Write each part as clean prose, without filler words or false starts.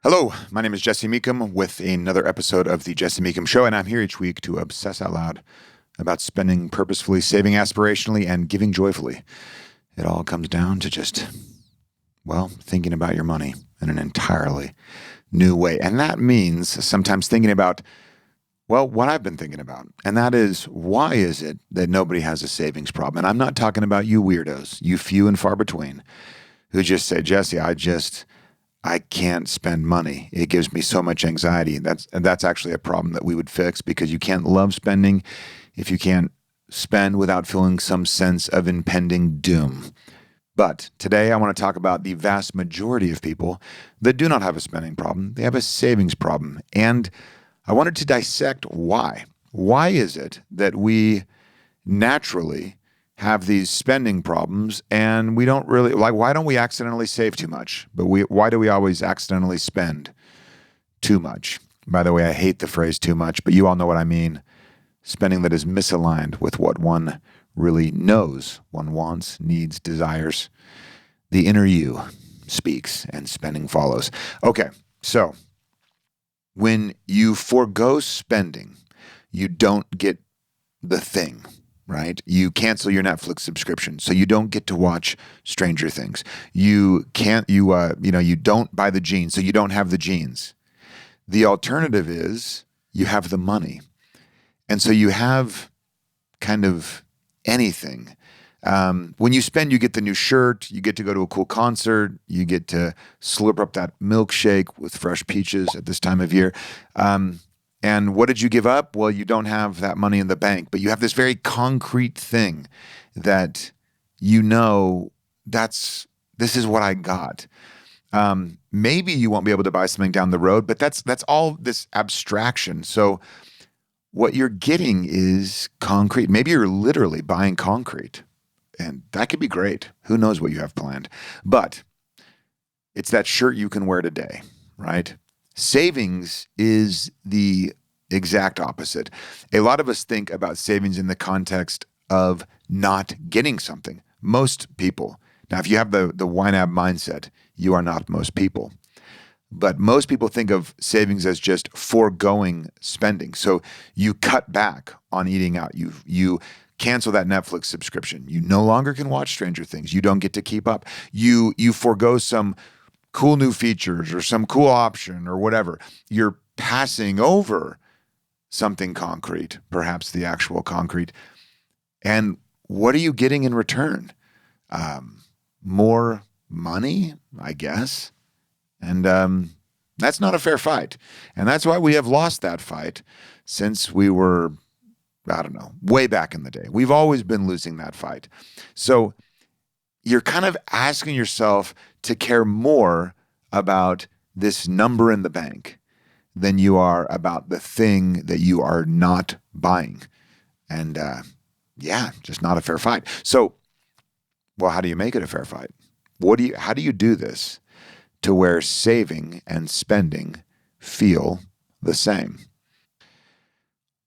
Hello, my name is Jesse Meekum with another episode of The Jesse Meekum Show, and I'm here each week to obsess out loud about spending purposefully, saving aspirationally, and giving joyfully. It all comes down to just, thinking about your money in an entirely new way. And that means sometimes thinking about, what I've been thinking about. And that is, why is it that nobody has a savings problem? And I'm not talking about you weirdos, you few and far between, who just say, Jesse, I can't spend money. It gives me so much anxiety. That's actually a problem that we would fix, because you can't love spending if you can't spend without feeling some sense of impending doom. But today I want to talk about the vast majority of people that do not have a spending problem. They have a savings problem. And I wanted to dissect why. Why is it that we naturally have these spending problems and we don't really why don't we accidentally save too much, but why do we always accidentally spend too much? By the way, I hate the phrase too much, but you all know what I mean. Spending that is misaligned with what one really knows one wants, needs, desires. The inner you speaks and spending follows. Okay, so when you forego spending, you don't get the thing, right? You cancel your Netflix subscription, so you don't get to watch Stranger Things. You don't buy the jeans, so you don't have the jeans. The alternative is you have the money. And so you have kind of anything. When you spend, you get the new shirt, you get to go to a cool concert, you get to slurp up that milkshake with fresh peaches at this time of year. And what did you give up? Well, you don't have that money in the bank, but you have this very concrete thing that this is what I got. Maybe you won't be able to buy something down the road, but that's all this abstraction. So what you're getting is concrete. Maybe you're literally buying concrete, and that could be great. Who knows what you have planned? But it's that shirt you can wear today, right? Savings is the exact opposite. A lot of us think about savings in the context of not getting something. Most people. Now, if you have the YNAB mindset, you are not most people. But most people think of savings as just foregoing spending. So you cut back on eating out. You cancel that Netflix subscription. You no longer can watch Stranger Things. You don't get to keep up. You forego some cool new features or some cool option or whatever. You're passing over something concrete, perhaps the actual concrete. And what are you getting in return? More money, I guess. And that's not a fair fight. And that's why we have lost that fight since we were, way back in the day. We've always been losing that fight. So you're kind of asking yourself to care more about this number in the bank than you are about the thing that you are not buying. And just not a fair fight. So, how do you make it a fair fight? How do you do this to where saving and spending feel the same?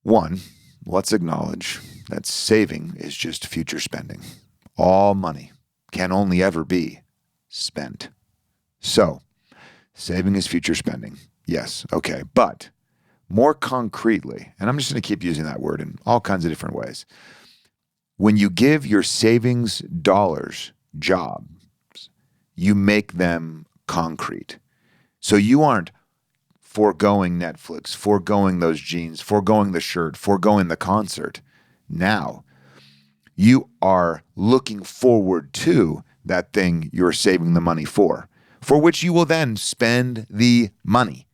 One, let's acknowledge that saving is just future spending. All money can only ever be spent. So, saving is future spending. Yes, okay. But more concretely, and I'm just going to keep using that word in all kinds of different ways. When you give your savings dollars jobs, you make them concrete. So you aren't foregoing Netflix, foregoing those jeans, foregoing the shirt, foregoing the concert. Now, you are looking forward to that thing you're saving the money for which you will then spend the money.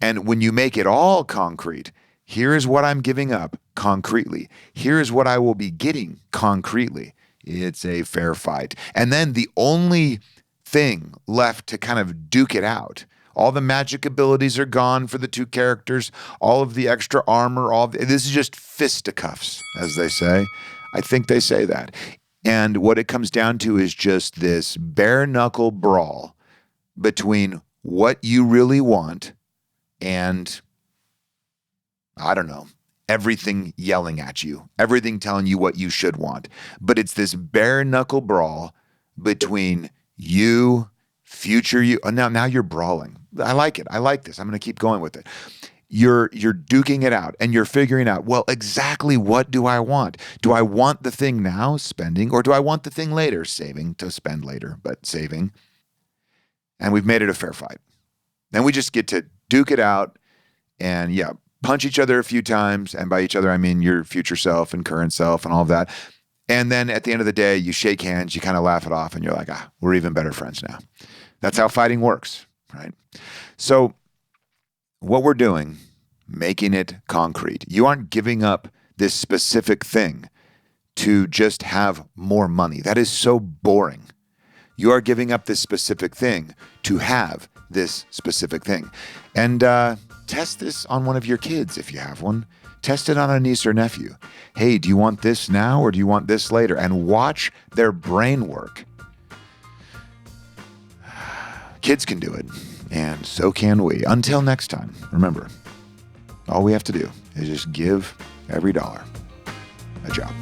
And when you make it all concrete, here is what I'm giving up concretely. Here is what I will be getting concretely. It's a fair fight. And then the only thing left to kind of duke it out, all the magic abilities are gone for the two characters, all of the extra armor, this is just fisticuffs, as they say. I think they say that. And what it comes down to is just this bare knuckle brawl between what you really want and, everything yelling at you, everything telling you what you should want. But it's this bare knuckle brawl between you, future you. Now you're brawling. I like it. I like this. I'm going to keep going with it. You're duking it out and you're figuring out, well, exactly what do I want? Do I want the thing now, spending, or do I want the thing later, saving to spend later, but saving? And we've made it a fair fight. Then we just get to duke it out and punch each other a few times. And by each other, I mean your future self and current self and all of that. And then at the end of the day, you shake hands, you kind of laugh it off and you're like, we're even better friends now. That's how fighting works, right? So what we're doing, making it concrete. You aren't giving up this specific thing to just have more money. That is so boring. You are giving up this specific thing to have this specific thing. And test this on one of your kids if you have one. Test it on a niece or nephew. Hey, do you want this now or do you want this later? And watch their brain work. Kids can do it, and so can we. Until next time, remember, all we have to do is just give every dollar a job.